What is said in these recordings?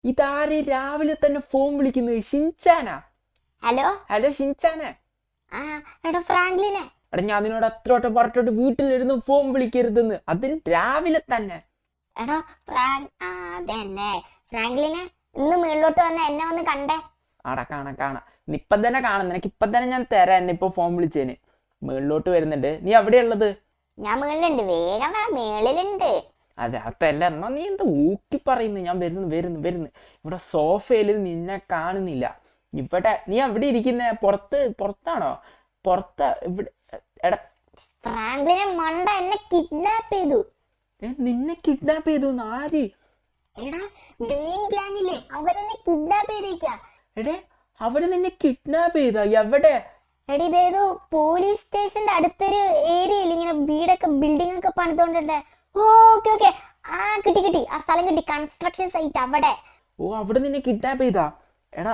ഇതാരെ രാവിലെ തന്നെ ഫോൺ വിളിക്കുന്നത്? ഷിൻചാനാ? ഹലോ ഹലോ ഷിൻചാനെ. ആ എടാ ഫ്രാങ്ക്ലിനെ. എടാ ഞാൻ നിന്നോട് അത്രോട്ട് പറഞ്ഞിട്ട് വീട്ടിലിരുന്ന് ഫോൺ വിളിക്കരുതെന്ന്, അതിന് രാവിലെ തന്നെ. എടാ അതല്ലേ ഫ്രാങ്ക്ലിനെ, ഇന്ന് മുകളിലോട്ട് വന്ന എന്നെ വന്ന് കണ്ടേ. ആടാ കാണാം. ഇപ്പം തന്നെ കാണാം, നിനക്ക് ഇപ്പം തന്നെ ഞാൻ തരാം. എന്നെ ഇപ്പൊ ഫോൺ വിളിച്ചേന് മുകളിലോട്ട് വരുന്നുണ്ട്. നീ എവിടെയുള്ളത്? ഞാൻ മുകളിലുണ്ട്, വേഗം വാ, മേളിലുണ്ട്. അതെ അതല്ല, എന്നാ നീ എന്താ ഊക്കി പറയുന്നു? ഞാൻ വരുന്നു. ഇവിടെ സോഫയിൽ നിന്നെ കാണുന്നില്ല. ഇവിടെ നീ എവിടെ ഇരിക്കുന്നേ? പുറത്താണോ? ഇവിടെ എടാ. ഫ്രാങ്ക്ലിനെ മണ്ട എന്നെ കിഡ്നാപ്പ് ചെയ്തു. നിന്നെ കിഡ്നാപ്പ് ചെയ്തു? ആര്? എടാ ഗ്രീൻ ഗ്യാങ്ങില്ലേ, അവരെന്നെ കിഡ്നാപ്പ് ചെയ്തേക്കാ. എടേ അവര് നിന്നെ കിഡ്നാപ്പ് ചെയ്താ? എവിടെ? എടി ഇതേതോ പോലീസ് സ്റ്റേഷന്റെ അടുത്തൊരു ഏരിയയിൽ ഇങ്ങനെ വീടൊക്കെ ബിൽഡിംഗ് ഒക്കെ പണിതോണ്ടേ. ഓക്കെ ആ കിട്ടി, ആ സ്ഥലം കിട്ടി, കൺസ്ട്രക്ഷൻ സൈറ്റ് അവിടെ. ഓ അവിടെ നിന്നെ കിഡ്നാപ്പ് ചെയ്താ? എടാ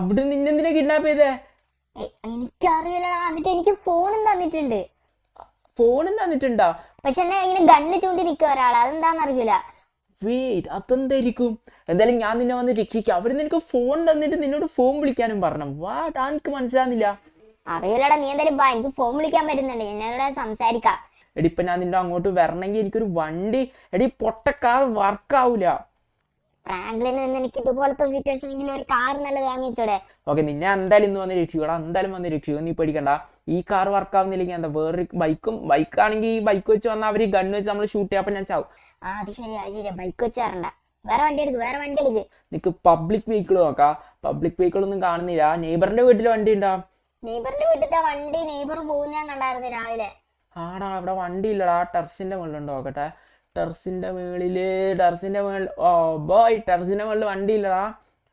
അവിടെ നിന്നെ കിഡ്നാപ്പ് ചെയ്തേ? എനിക്കറിയില്ലടാ. എന്നിട്ട് എനിക്ക് ഫോണും തന്നിട്ടുണ്ട്. തന്നിട്ടുണ്ടാ? പക്ഷെ എന്നെ ഇങ്ങനെ ഗണ്ണ് ചൂണ്ടി നിൽക്കുക ഒരാൾ, അതെന്താന്ന് അറിയില്ല. വെയിറ്റ്, അതെന്തായിരിക്കും? എന്തായാലും ഞാൻ നിന്നെ വന്ന് രക്ഷിക്കാം. അവര് നിനക്ക് ഫോൺ തന്നിട്ട് നിന്നോട് ഫോൺ വിളിക്കാനും പറഞ്ഞു. വാട്ട്, എനിക്ക് മനസ്സിലാകുന്നില്ല. അറിയില്ലടാ, നീ എന്തായാലും വാ, എനിക്ക് ഫോൺ വിളിക്കാൻ പറ്റുന്നുണ്ട്, എന്നോട് സംസാരിക്കാം. എടി ഇപ്പൊ ഞാൻ നിന്റെ അങ്ങോട്ട് വരണമെങ്കിൽ എനിക്കൊരു വണ്ടി, എടി പൊട്ട കാർ വർക്കാവൂല. ഫ്രാങ്ക്ലിന് എനിക്ക് ഇതുപോലത്തെ സിറ്റുവേഷനെങ്കിലും ഒരു കാർ നല്ലത് വാങ്ങിച്ചോടെ. ഓക്കെ, നിന്നെ എന്തായാലും ഇന്ന് വന്ന് രക്ഷിക്കടാ, എന്തായാലും വന്ന് രക്ഷിക്കുക. നീ പേടിക്കണ്ട. ഈ കാർ വർക്കാവുന്നില്ലെങ്കിൽ എന്താ വേറൊരു ബൈക്കാണെങ്കിൽ ഈ ബൈക്ക് വെച്ച് വന്നാൽ അവര് ഗണ്ണ് വെച്ച് നമ്മൾ ഷൂട്ട് ചെയ്യാൻ ഞാൻ ചാവും. അത് ശരിയാ, ബൈക്ക് വെച്ച് തരണ്ട, വേറെ വണ്ടി എടുക്ക്. നിനക്ക് പബ്ലിക് വെഹിക്കിൾ നോക്കാം. പബ്ലിക് വെഹിക്കിൾ ഒന്നും കാണുന്നില്ല. നെയ്ബറിന്റെ വീട്ടിൽ വണ്ടി ഉണ്ടാ? നെയ്ബറിന്റെ വീട്ടിലത്തെ വണ്ടി നെയ്ബർ പോകുന്ന ഞാൻ കണ്ടായിരുന്നു രാവിലെ. ആടാ ഇവിടെ വണ്ടി ഇല്ലടാ. ടെറസിന്റെ മുകളിലുണ്ടോ നോക്കട്ടെ. ടെറസിന്റെ മുകളിൽ ഓ ബോയ്, ടെറസിന്റെ മുകളിൽ വണ്ടി ഇല്ലടാ.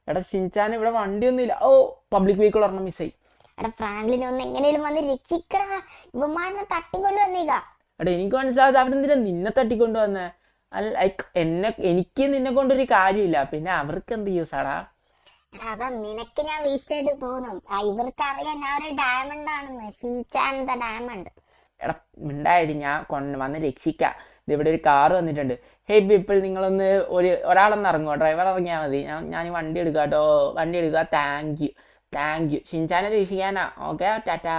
എടാ ഷിൻചാൻ, ഇവിടെ വണ്ടിയൊന്നും ഇല്ല. ഓ പബ്ലിക് വെഹിക്കിൾ ഒരെണ്ണം മിസ്സായി. എടാ ഫ്രാങ്ക്ലിനെ ഒന്ന് എങ്ങനെയും വന്ന് രക്ഷിക്കടാ, ഇവന്മാരെ തട്ടിക്കൊണ്ട് വന്നേക്കാ. എടാ എനിക്ക് മനസ്സിലായത് അവരെന്തിനാ നിന്നെ തട്ടിക്കൊണ്ട് വന്നേ? ലൈക്ക് എനിക്ക് നിന്നെ കൊണ്ടൊരു കാര്യമില്ല, പിന്നെ അവർക്ക് എന്ത് യൂസാടാ? എടാ അതാ നിനക്ക് ഞാൻ വേസ്റ്റ് ആയിട്ട് തോന്നും, ഇവർക്ക് അറിയാം ഞാൻ ഒരു ഡയമണ്ട് ആണെന്ന്. Shinchan the diamond. എടാ മിണ്ടായിട്ട് ഞാൻ വന്ന് രക്ഷിക്കാം. ഇവിടെ ഒരു കാറ് വന്നിട്ടുണ്ട്. ഹേ പീപ്പിൾ, നിങ്ങളൊന്ന് ഒരാളൊന്ന് ഇറങ്ങുമോ? ഡ്രൈവർ ഇറങ്ങിയാൽ മതി. ഞാൻ വണ്ടി എടുക്കാം കേട്ടോ. വണ്ടി എടുക്കുക. Thank you. ഷിൻചാനെ രക്ഷിക്കാനാ. Okay tata.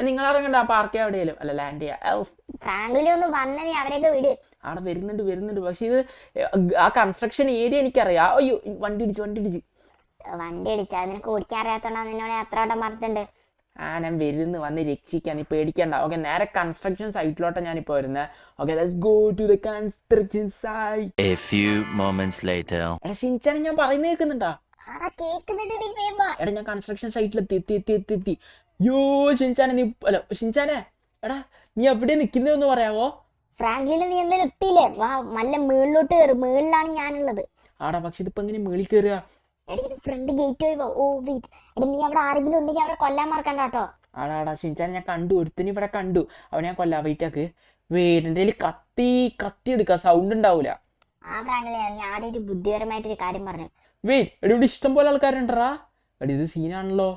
നിങ്ങൾ ഇറങ്ങണ്ട, പാർക്ക് എവിടെയെങ്കിലും അല്ല ലാൻഡ് ചെയ്യാം. ഫ്രാങ്ക്ലിനെ ഒന്ന് വന്ന നീ അവരെയൊക്കെ വിട്. അവിടെ വരുന്നുണ്ട്. പക്ഷെ ഇത് ആ കൺസ്ട്രക്ഷൻ ഏരിയ എനിക്കറിയാം. അയ്യോ വണ്ടി ഇടിച്ച്. വണ്ടി അടിച്ചാ നിനക്ക് ഓടിക്കാൻ അറിയാത്തോണ്ടാ നിന്നോട് എത്ര വട്ടം പറഞ്ഞിട്ടുണ്ട്. ഞാൻ വന്ന് രക്ഷിക്കാൻ, നീ പേടിക്കണ്ട. ഓക്കെ, നേരെ കൺസ്ട്രക്ഷൻ സൈറ്റിലോട്ടാണ് ഞാനിപ്പോൾ വരുന്നത്. Okay, let's go to the construction site. A few moments later. എടാ ഷിൻചാനെ ഞാൻ പറയുന്നത് കേൾക്കുന്നുണ്ടാ? കേൾക്കുന്നുണ്ട്. ഞാൻ കൺസ്ട്രക്ഷൻ സൈറ്റിൽ എത്തി. യോ ഷിൻചാനെ, എടാ നീ എവിടെ നിൽക്കുന്നതെന്ന് പറയാവോ? ഫ്രാങ്ക്ലിനെ നീ എന്തായാലും എത്തിയില്ലേ? വാ, നല്ല മേളിലോട്ട് കയറി, മേളിലാണ് ഞാനുള്ളത്. ആടാ പക്ഷെ ഇതിപ്പോ എങ്ങനെ മേളിൽ കയറുക? ഫ്രണ്ട് ഗേറ്റ് വഴി. ഓ വെയിറ്റ്, നീ അവിടെ ആരെങ്കിലും ഉണ്ടെങ്കിൽ അവരെ കൊല്ലാൻ മറക്കണ്ട കേട്ടോ. ആടാ ഷിൻചാനെ ഞാൻ കണ്ടു, ഒരുത്തിന് ഇവിടെ കണ്ടു. അവനെ ഞാൻ കൊല്ലാം. വെയിറ്റാക്ക്. എന്റെ കത്തി എടുക്ക, സൗണ്ട് ഉണ്ടാവൂല. ആ ഫ്രാങ്ക്ലിനെ, നീ ആദ്യം ഒരു ബുദ്ധിപരമായിട്ടൊരു കാര്യം പറഞ്ഞു. ഇവിടെ ഇഷ്ടം പോലെ ആൾക്കാരുണ്ടറാ. എടി ഇത് സീനാണല്ലോ.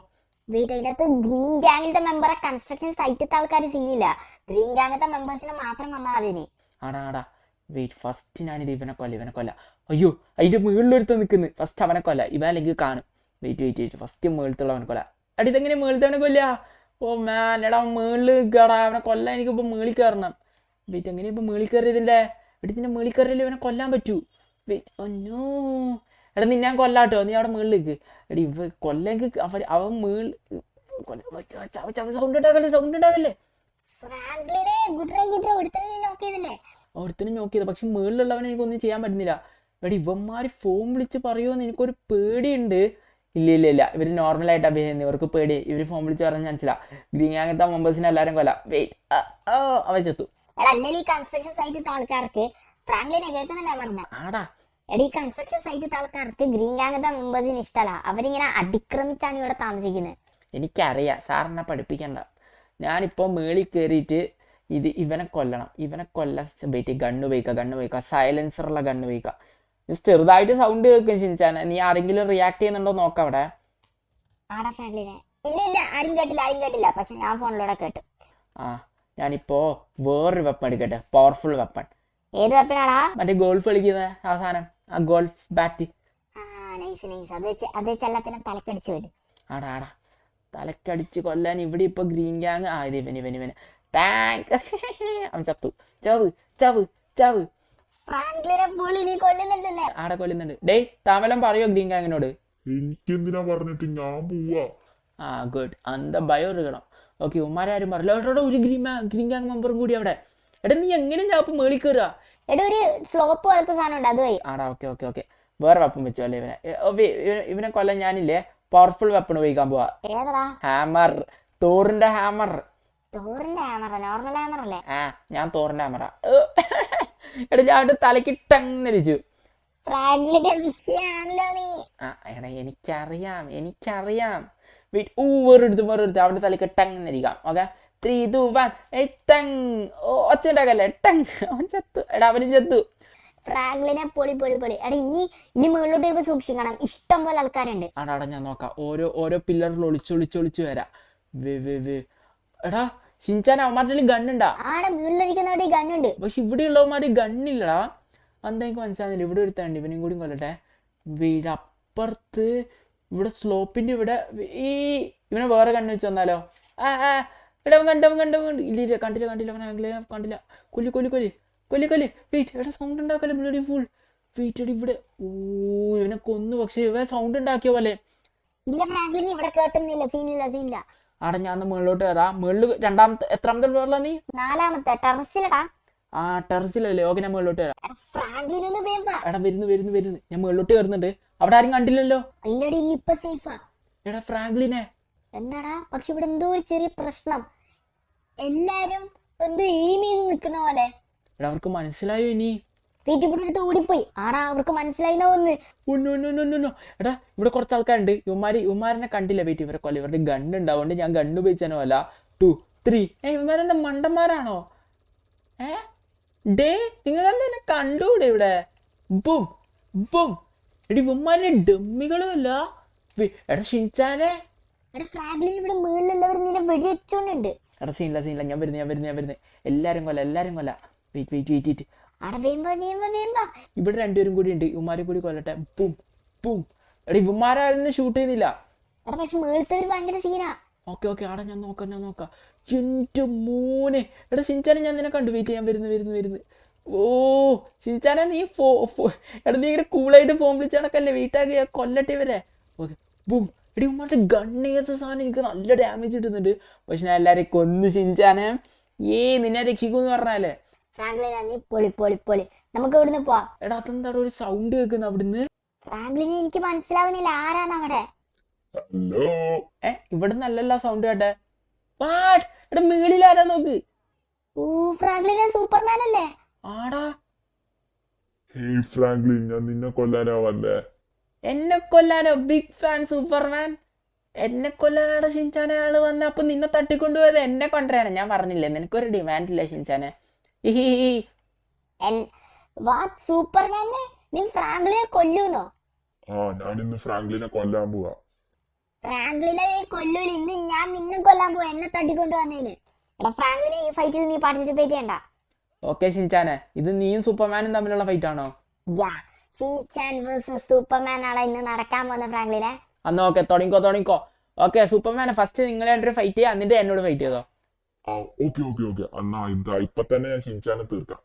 വെയിറ്റ്, അതിനകത്ത് ഗ്രീൻ ഗ്യാങ്ങിലത്തെ മെമ്പറെ കൺസ്ട്രക്ഷൻ സൈറ്റത്തെ ആൾക്കാർ സീനില്ല, ഗ്രീൻ ഗ്യാങ്ങിലത്തെ മെമ്പേഴ്സിനെ മാത്രം വന്നാൽ മതി നീ. ആടാ വെയിറ്റ്, ഫസ്റ്റ് ഞാനിത് ഇവനെ കൊല്ല. അയ്യോ അതിന്റെ മുകളിലൊരുത്ത നിൽക്കുന്നു. ഫസ്റ്റ് അവനെ കൊല്ല, ഇവ അല്ലെങ്കിൽ കാണും. വെയിറ്റ്, ഫസ്റ്റ് മുകളിലത്തുള്ളവനെ കൊല്ല. അടി ഇതെങ്ങനെ മുകളിലത്തവനെ കൊല്ല? ഓ മാൻ, എടാ മുകളിൽ കയറാ. അവനെ കൊല്ലാൻ എനിക്കിപ്പോൾ മുകളിൽ കയറണം. വെയിറ്റ്, എങ്ങനെയാ ഇപ്പം മുകളിൽ കയറിയതിൻ്റെ? ഇതിൻ്റെ മുകളിൽ കയറിയല്ലേ ഇവനെ കൊല്ലാൻ പറ്റൂ. വെയിറ്റ്, ഒന്നോ എടാ നിന്നെ ഞാൻ കൊല്ലാട്ടോ, നീ അവിടെ മുകളിലേക്ക്. എടി ഇവ കൊല്ലെങ്കിൽ അവൻ സൗണ്ട് ഉണ്ടാകല്ലേ. ഒരുത്തനും നോക്കിയത്, പക്ഷെ മുകളിലുള്ളവനെ എനിക്കൊന്നും ചെയ്യാൻ പറ്റുന്നില്ല. എടി ഇവന്മാര് ഫോൺ വിളിച്ച് പറയുമെന്ന് എനിക്കൊരു പേടിയുണ്ട്. ഇല്ല ഇവർ നോർമലായിട്ട് അഭിനയിക്കുന്നു. ഇവർക്ക് പേടി. ഇവർ ഫോൺ വിളിച്ച് പറഞ്ഞ ചാൻസില്ല. ഗ്രീൻ ഗ്യാങ്ങത്തെ മെമ്പേഴ്സിനെ എല്ലാവരും കൊല്ലാം. വെയിറ്റ്, അവ ചത്തു. കൺസ്ട്രക്ഷൻ സൈറ്റിൽ ആൾക്കാർക്ക് ഫ്രാങ്ക്ലിനെ കേൾക്കുന്നുണ്ടാ പറഞ്ഞ. ആടാ എടി കൺസ്ട്രക്ഷൻ സൈറ്റിൽ ആൾക്കാർക്ക് ഗ്രീൻ ഗ്യാങ്ങത്തെ മെമ്പേഴ്സിന് ഇഷ്ടമല്ല, അവരിങ്ങനെ അതിക്രമിച്ചാണ് ഇവിടെ താമസിക്കുന്നത്. എനിക്കറിയാം, സാറിനെ പഠിപ്പിക്കണ്ട. ഞാനിപ്പോൾ മേളിൽ കയറിയിട്ട് ഇവനെ കൊല്ലണം. വെയിറ്റ്, ഗണ്ണ് ഉപയോഗിക്കുക. സൈലൻസറുള്ള ഗണ്ണ് ഉപയോഗിക്കുക. ചെറുതായിട്ട് സൗണ്ട് കേൾക്കും ഷിൻചാൻ. നീ ആരെങ്കിലും റിയാക്ട് ചെയ്യുന്നുണ്ടോ നോക്കാം അവിടെ. ഇല്ല ആരും കേട്ടില്ല, പക്ഷെ ഞാൻ ഫോണിലൂടെ കേട്ടു. ഞാനിപ്പോ വേറൊരു വെപ്പൺ എടുക്കട്ടെ, പവർഫുൾ വെപ്പൺ. ഏത് വെപ്പണാടാ? മറ്റേ ഗോൾഫ് കളിക്കുന്ന അവസാനം ആ ഗോൾഫ് ബാറ്റ്. Nice nice. അത് വെച്ച് എല്ലാത്തിനും തലക്കടിച്ചു വരും. ആടാ ആടാ തലക്കടിച്ച് കൊല്ലാൻ ഇവിടെ ഇപ്പൊ ഗ്രീൻ ഗ്യാങ് ആ ഇത് ഇവന് ടാങ്ക് അവൻ ചത്തു. ചാവ് ചാവ് ചാവ്. ഫ്രാങ്ക്ലിനെ പോളി നീ കൊല്ലുന്നില്ലല്ലേ? ആടെ കൊല്ലുന്നുണ്ട്. ഡേയ് താമലം പറയോ ഗ്രീൻ ഗ്യാങ്ങിനോട്? എനിക്കെന്തിനാ പറഞ്ഞിട്ട് ഞാൻ പോവാ. ആ ഗുഡ് അന്ത ഭയം എടുക്കണം. ഓക്കെ ഉമ്മാരും പറയല്ലോ എടാ ഒരു ഗ്രീൻ ഗ്യാങ് മെമ്പറും കൂടി അവിടെ. എടാ നീ എങ്ങനെ ഞാൻ ഇപ്പൊ മേളിൽ കയറുക? എടാ ഒരു സ്ലോപ്പ് പോലത്തെ സാധനം ഉണ്ട് അതുവഴി. ആടാ ഓക്കെ ഓക്കെ ഓക്കെ വേറെ വെപ്പൺ വെച്ചോ അല്ലേ ഇവനെ കൊല്ലാൻ ഞാനില്ലേ പവർഫുൾ വെപ്പൺ ഉപയോഗിക്കാൻ പോവാ. ഏതാ? ഹാമർ. തോറിന്റെ ഹാമർ. തോറിന്റെ ഹാമർ നോർമൽ ഹാമർ അല്ലേ? ആ ഞാൻ തോറിന്റെ ഹാമറാ. എടാ ഞാൻ അവിടെ തലക്കിട്ടങ്ങിരിച്ചു. ഫ്രാങ്ക്ലിന്റെ വിഷയാണല്ലോ നീ. ആ എടാ എനിക്കറിയാം വെയിറ്റ് വേറെടുത്ത് അവിടെ തലക്കിട്ടങ്ങിരിക്കാം. ഓക്കെ 3 2 1 ഒച്ച ഉണ്ടാക്കല്ലേ ടങ്. അവൻ ചത്തു. എടാ അവനും ചത്തു. ഫ്രാങ്ക്ലിനെ പൊളി. എടാ ഇനി മുകളിലോട്ട് വരുമ്പോ സൂക്ഷിക്കണം, ഇഷ്ടം പോലെ ആൾക്കാരുണ്ട്. ആടാ ഞാൻ നോക്കാം. ഓരോ പില്ലറിൽ ഒളിച്ചൊളിച്ച് വരാം. എടാ ഷിൻചാൻ അവന്മാരുടെ ഗണ്ണുണ്ടാ? ആടെ മുകളിലിരിക്കുന്നവിടെ ഈ ഗണ്ണുണ്ട്. പക്ഷെ ഇവിടെ ഉള്ളവന്മാര് ഗണ്ണില്ലടാ. എന്താ എനിക്ക് മനസ്സിലാകുന്നില്ല. ഇവിടെ ഒരു തണ്ട് ഇവനും കൂടി കൊല്ലട്ടെ. അപ്പുറത്ത് ഇവിടെ സ്ലോപ്പിന്റെ ഇവിടെ ഇവനെ വേറെ കണ്ണ് വെച്ച് വന്നാലോ? എടാ അവൻ കണ്ടു ഇല്ല കണ്ടില്ല. കൊല്ലി വെയിറ്റ്. എടാ സൗണ്ട് ഉണ്ടാക്കല്ലേ ബ്ലഡി ഫുൾ. വെയിറ്റ് ഇവിടെ ഇവനെ കൊന്നു. പക്ഷെ ഇവൻ സൗണ്ട് ഉണ്ടാക്കിയ പോലെ. ഇല്ല ഫ്രാങ്ക്ലിൻ ഇവിടെ കേട്ടൊന്നുമില്ല. സീനില്ല. ആടെ ഞാൻ മുകളിലോട്ട് കയറാം. മുകളിൽ എത്രാമത്തെ ഫ്ലോറിലാ നീ? 4ാമത്തെ ടെറസിലടാ. ആ ടെറസിലല്ലേ? ഓക്കെ ഞാൻ മുകളിലോട്ട് കയറാം. ഫ്രാങ്ക്ലിൻ ഒന്ന് വേണ്ട. എടാ വരുന്നു. ഞാൻ മുകളിലോട്ട് കയറുന്നുണ്ട്. അവിടെ ആരും കണ്ടില്ലല്ലോ. ഇല്ലടി ഇപ്പൊ സേഫാ. എടാ ഫ്രാങ്ക്ലിനെ എന്താടാ? പക്ഷെ ഇവിടെ എന്തോ ഒരു ചെറിയ പ്രശ്നം. എല്ലാരും എന്തോ എയിം ചെയ്ത് നിക്കുന്ന പോലെ. എടാ അവർക്ക് മനസ്സിലായോ ഇനി? വീട്ടിൽ ഓടിപ്പോയി. ആടാ അവർക്ക് മനസ്സിലായിന്നാ വന്ന്. എടാ ഇവിടെ കുറച്ച് ആൾക്കാരുണ്ട്. ഇവന്മാരെന്നെ കണ്ടില്ല. വെയിറ്റ് ഇവരെ കൊല്ല. ഇവരുടെ ഗണ്ണ് ഉണ്ടാവുകൊണ്ട് ഞാൻ ഗണ്ണ് ഉപയോഗിച്ചാനോ അല്ല. 2 3 ഇവന്മാരെന്താ മണ്ടന്മാരാണോ? ഡേ നിങ്ങൾ എന്താ കണ്ടൂടെ ഇവിടെ? ബും എടി ഇവന്മാരുടെ ഡമ്മികളും അല്ല. എടാ ഷിൻചാനെ എടാ ഫ്രാങ്ക്ലിൻ ഇവിടെ മുകളിലുള്ളവർ നിന്നെ വെടിവെച്ചോണ്ടുണ്ട്. എടാ സീനില്ല ഞാൻ വരുന്നത്. എല്ലാരും കൊല്ല. വെയിറ്റ് ആടെ വേമ്പ. ഇവിടെ രണ്ടുപേരും കൂടി ഉണ്ട്. ഇവന്മാരെ കൂടി കൊല്ലട്ടെ. ബും എടാ ഇവന്മാരും ഷൂട്ട് ചെയ്യുന്നില്ല. എടാ പക്ഷെ മുകളിലത്തവർ ഭയങ്കര സീനാ. ഓക്കെ ആടാ ഞാൻ നോക്കാം. എന്റെ മോനെ. എടാ ഷിൻചാനെ ഞാൻ നിന്നെ കണ്ടു. വെയിറ്റ് ഞാൻ വരുന്നു. ഷിൻചാനെ നീ എടാ നീ ഇങ്ങനെ കൂളായിട്ട് ഫോം വിളിച്ച് നടക്കല്ലേ? വെയിറ്റ് ആക്കി കൊല്ലട്ടെ ഇവരെ. Okay boom. എടി ഉമ്മാരുടെ ഗണ്ണേഴ്സ് സാധനം എനിക്ക് നല്ല ഡാമേജ് കിട്ടുന്നുണ്ട്. പക്ഷെ ഞാൻ എല്ലാവരെയും കൊന്നു ഷിൻചാനെ. നിന്നെ രക്ഷിക്കൂന്ന് പറഞ്ഞാലേ. ഫ്രാങ്ക്ലിൻ നീ പൊളി. നമുക്ക് ഇവിടുന്ന് പോവാ. എടാ അതെന്താ ഒരു സൗണ്ട് കേൾക്കുന്ന അവിടുന്ന്? ഫ്രാങ്ക്ലിനെ എനിക്ക് മനസ്സിലാവുന്നില്ല ആരാണ് അവിടെ. ഹലോ ഇവിടെ നല്ലല്ല സൗണ്ട് കേട്ടെ. എടാ മേളിലാരാ നോക്ക്. ഫ്രാങ്ക്ലിനെ സൂപ്പർമാൻ അല്ലേ? ആടാ ഹേയ് ഫ്രാങ്ക്ലിൻ, ഞാൻ നിന്നെ കൊല്ലാനാ വന്നേ. എന്നെ കൊല്ലാനോ? Big fan Superman. എന്നെ കൊല്ലാനാണ് ഷിൻചാനെ ആള് വന്ന. അപ്പൊ നിന്നെ തട്ടിക്കൊണ്ടുപോയത് എന്നെ കൊണ്ടുവരാണ്. ഞാൻ പറഞ്ഞില്ലേ നിനക്കൊരു ഡിമാൻഡില്ല ഷിൻചാനെ. സൂപ്പർമാനെ നീ ഫ്രാങ്ക്ലിനെ കൊല്ലൂന്നോ? ഞാൻ ഇന്ന് ഫ്രാങ്ക്ലിനെ കൊല്ലാൻ പോവാ. ഫ്രാങ്ക്ലിനെ നീ കൊല്ലൂല. ഇന്ന് ഞാൻ നിന്നെ കൊല്ലാൻ പോവാ, എന്നെ തട്ടിക്കൊണ്ടു വന്നതിന്. എടാ ഫ്രാങ്ക്ലിനെ ഈ ഫൈറ്റിൽ നീ പാർട്ടിസിപ്പേറ്റ് ചെയ്യണ്ട. ഓക്കെ ഷിൻചാനെ ഇത് നീയും സൂപ്പർമാനും തമ്മിലുള്ള ഫൈറ്റ് ആണോ? ഷിൻചാൻ വേഴ്സസ് സൂപ്പർമാൻ ആണ് ഇന്ന് നടക്കാൻ പോകുന്ന ഫ്രാങ്ക്ലിനെ. അന്ന് ഓക്കെ തുടങ്ങിക്കോ. ഓക്കെ സൂപ്പർമാനെ ഫസ്റ്റ് നിങ്ങൾ രണ്ടൊരു ഫൈറ്റ് ചെയ്യാം. എന്നിട്ട് എന്നോട് ഫൈറ്റ് ചെയ്തോ. ഓക്കെ എന്നാ ഇപ്പൊ തന്നെ ഞാൻ ഷിൻചാനെ തീർക്കാം.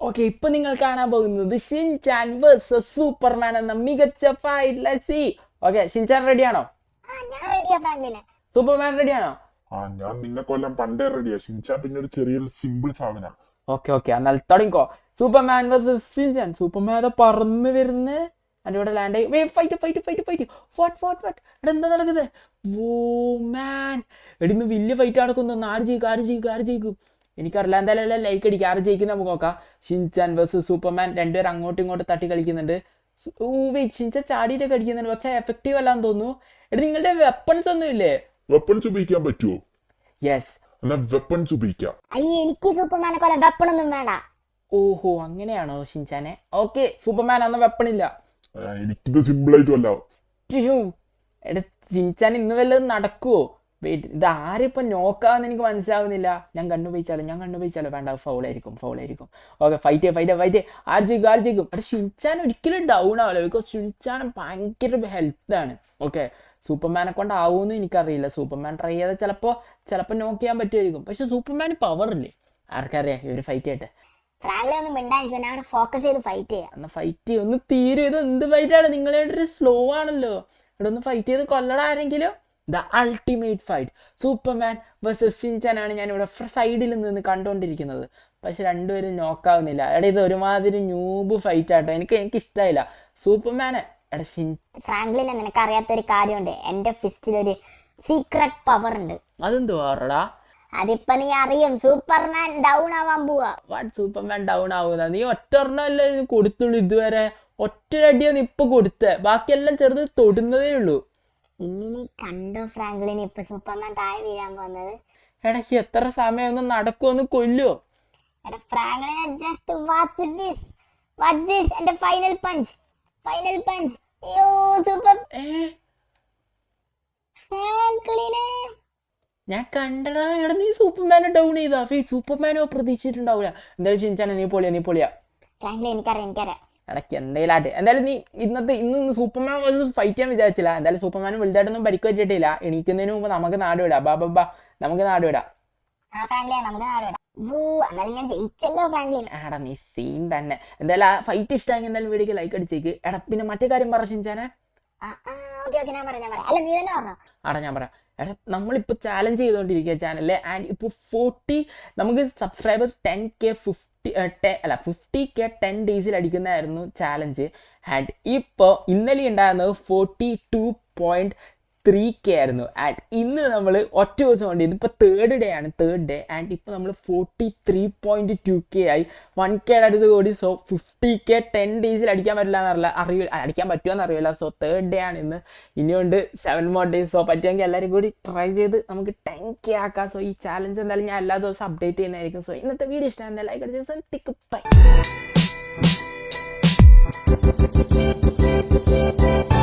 ഓക്കെ ഇപ്പൊ നിങ്ങൾ കാണാൻ പോകുന്നത് ഷിൻചാൻ വേഴ്സസ് സൂപ്പർമാൻ എന്ന മികച്ച fight. Let's see. Okay Shinchan റെഡിയാണോ? സൂപ്പർമാൻ റെഡിയാണോ? ഞാൻ നിന്നെ കൊല്ലാൻ പണ്ടേ റെഡിയാ. ഷിൻചാൻ പിന്നെ ഒരു ചെറിയൊരു സിമ്പിൾ സാധനം. ഓക്കെ എന്നാൽ തുടങ്ങിക്കോ. Superman versus Shinchan. സൂപ്പർമാൻ പറന്ന് വരുന്ന് അതിന്റെ ഇവിടെ ലാൻഡ് ആയി. ഫൈറ്റ്. വാട്ട് എടാ എന്താ നടക്കുന്നത്? എടി ഇന്ന് വലിയ ഫൈറ്റ് നടക്കുന്നു. ആര് ജയിക്കും എനിക്കറിയില്ല. എന്തായാലും ലൈക്ക് അടിക്കുക. ആര് ജയിക്കും നമുക്ക് നോക്കാം. Shinchan versus Superman. രണ്ടുപേരും അങ്ങോട്ടും ഇങ്ങോട്ടും തട്ടി കളിക്കുന്നുണ്ട്. ഷിൻചാൻ ചാടിയിട്ടൊക്കെ അടിക്കുന്നുണ്ട്. പക്ഷെ എഫക്റ്റീവ് അല്ലാന്ന് തോന്നുന്നു. എടി നിങ്ങളുടെ വെപ്പൺസ് ഒന്നും ഇല്ലേ? വെപ്പൺസ് ഉപയോഗിക്കാൻ പറ്റുമോ? യെസ് എന്നാ വെപ്പൺസ് ഉപയോഗിക്കാം. എനിക്ക് സൂപ്പർമാനെ കൊല്ലാൻ വെപ്പണൊന്നും വേണ്ട. ഓഹോ അങ്ങനെയാണോ ഷിൻചാനെ? ഓക്കെ സൂപ്പർമാൻ അന്ന് വെപ്പൺ ഇല്ല. എനിക്കിത് സിമ്പിൾ ആയിട്ട് കൊല്ലാം. എടാ ഷിൻചാൻ ഇന്ന് വല്ലതും നടക്കുവോ? വെയിറ്റ്, ഇത് ആരിപ്പം നോക്കാന്ന് എനിക്ക് മനസ്സിലാവുന്നില്ല. ഞാൻ കണ്ണുപയോഗിച്ചാലോ വേണ്ട, ഫൗളായിരിക്കും. Okay, fight ആർജിക്കും. പക്ഷെ ഷിൻചാൻ ഒരിക്കലും ഡൗൺ ആവില്ല, ബിക്കോസ് ഷിൻചാൻ ഭയങ്കര ഹെൽത്താണ്. ഓക്കെ, സൂപ്പർമാനെ കൊണ്ടാവുമെന്ന് എനിക്കറിയില്ല. സൂപ്പർമാൻ ട്രൈ ചെയ്താൽ ചിലപ്പോൾ നോക്ക് ചെയ്യാൻ പറ്റുമായിരിക്കും. പക്ഷെ സൂപ്പർമാന് പവറില്ലേ, ആർക്കറിയാം. ഇവർ ഫൈറ്റ് ചെയ്യട്ടെ. ഫ്രാങ്ക്ലിൻ ഒന്നും മിണ്ടായിരിക്കും, ഞാൻ ഫോക്കസ് ചെയ്ത് ഫൈറ്റ് ചെയ്യാം. എന്നാൽ ഫൈറ്റ് ചെയ്യും, ഒന്ന് തീരും. ഇത് എന്ത് ഫൈറ്റാണ്, നിങ്ങളായിട്ടൊരു സ്ലോ ആണല്ലോ. ഇവിടെ ഒന്ന് ഫൈറ്റ് ചെയ്ത് കൊല്ലട ആരെങ്കിലും. The ultimate fight, Superman versus Shinchan ആണ് ഞാൻ ഇവിടെ സൈഡിൽ നിന്ന് കണ്ടുകൊണ്ടിരിക്കുന്നത്. പക്ഷെ രണ്ടുപേരും നോക്കാവുന്നില്ല. എടാ ഇത് ഒരുമാതിരി ന്യൂബ് ഫൈറ്റ് ആട്ടോ, എനിക്ക് ഇഷ്ടമായില്ല സൂപ്പർമാനെ. എടാ ഫ്രാങ്ക്ലിനെ നിനക്ക് അറിയാത്തൊരു കാര്യമുണ്ട്, എന്റെ ഫിസ്റ്റിലൊരു സീക്രട്ട് പവർ ഉണ്ട്. അതെന്തോ ആറടാ? അതിപ്പോ നീ അറിയും, സൂപ്പർമാൻ ഡൗൺ ആവാൻ പോവാ. വാട്ട് സൂപ്പർമാൻ ഡൗൺ ആവുന്ന? നീ ഒറ്റൊരെണ്ണല്ലേ കൊടുത്തുള്ളൂ ഇതുവരെ, ഒറ്റയടിയാണ് ഇപ്പൊ കൊടുത്തേ, ബാക്കിയെല്ലാം ചെറുത് തൊടുന്നതേ ഉള്ളൂ. ഇനി നീ കണ്ടോ ഫ്രാങ്ക്ലിൻ, ഇപ്പൊ സൂപ്പർമാൻ താഴെ വീഴാൻ പോകുന്നത്. എടക്ക് എത്ര സമയം ഒന്ന് നടക്കുമെന്ന് കൊല്ലുവോ? എടാ ഫ്രാങ്ക്ലിൻ, ജസ്റ്റ് വാച്ച് ദിസ്. എന്റെ ഫൈനൽ പഞ്ച്. അയ്യോ സൂപ്പർ ഫ്രാങ്ക്ലിനെ. ഞാൻ കണ്ടടാ. എടാ നീ സൂപ്പർമാനെ ഡൗൺ ചെയ്താ? സൂപ്പർമാനോ പ്രതീക്ഷിച്ചിട്ടുണ്ടാവില്ല. എന്തായാലും ഷിൻചാനെ നീ പൊളിയാ. ഫ്രാങ്ക്ലിൻ എനിക്കറിയാം. ഇടയ്ക്ക് എന്തായാലും നീ ഇന്ന് സൂപ്പർമാൻ ഫൈറ്റ് ചെയ്യാൻ വിചാരിച്ചില്ല. എന്തായാലും സൂപ്പർമാൻ വലുതായിട്ടൊന്നും പരിക്ക് പറ്റിയിട്ടില്ല. എണീക്കുന്നതിന് മുമ്പ് നമുക്ക് നാട് വിടാം. നമുക്ക് നാട് വിടാം. എടാ നീ സീൻ തന്നെ. എന്തായാലും ആ ഫൈറ്റ് ഇഷ്ടമെങ്കിൽ എന്തായാലും വീഡിയോക്ക് ലൈക്ക് അടിച്ചേക്ക്. എടാ പിന്നെ മറ്റേ കാര്യം പറ ഷിൻചാനെ. ഞാൻ പറയാം. എടാ നമ്മളിപ്പോൾ ചാലഞ്ച് ചെയ്തുകൊണ്ടിരിക്കുക ചാനലിൽ. ആൻഡ് ഇപ്പോൾ നമുക്ക് സബ്സ്ക്രൈബേഴ്സ് 10K 50K 10 ഡേയ്സിൽ അടിക്കുന്നതായിരുന്നു ചാലഞ്ച്. ആൻഡ് ഇപ്പോൾ ഇന്നലെ ഉണ്ടായിരുന്നത് 42.3K ആയിരുന്നു. ആൻഡ് ഇന്ന് നമ്മൾ ഒറ്റ ദിവസം കൊണ്ട്, ഇതിപ്പോൾ തേർഡ് ഡേ. ആൻഡ് ഇപ്പോൾ നമ്മൾ 43.2K ആയി. 1K അടുത്ത് കൂടി. സോ 50K 10 ഡേയ്സിൽ അടിക്കാൻ പറ്റില്ല അടിക്കാൻ പറ്റുമോ എന്നറിയില്ല. സോ തേർഡ് ഡേ ആണ് ഇന്ന്. ഇനിയുണ്ട് 7 more days. സോ പറ്റുമെങ്കിൽ എല്ലാവരും കൂടി ട്രൈ ചെയ്ത് നമുക്ക് 10K ആക്കാം. സോ ഈ ചാലഞ്ച് എന്തായാലും ഞാൻ എല്ലാ ദിവസവും അപ്ഡേറ്റ് ചെയ്യുന്നതായിരിക്കും. സോ ഇന്നത്തെ വീഡിയോ ഇഷ്ടമാണ്, ലൈക്ക് അടിച്ച് ബൈ.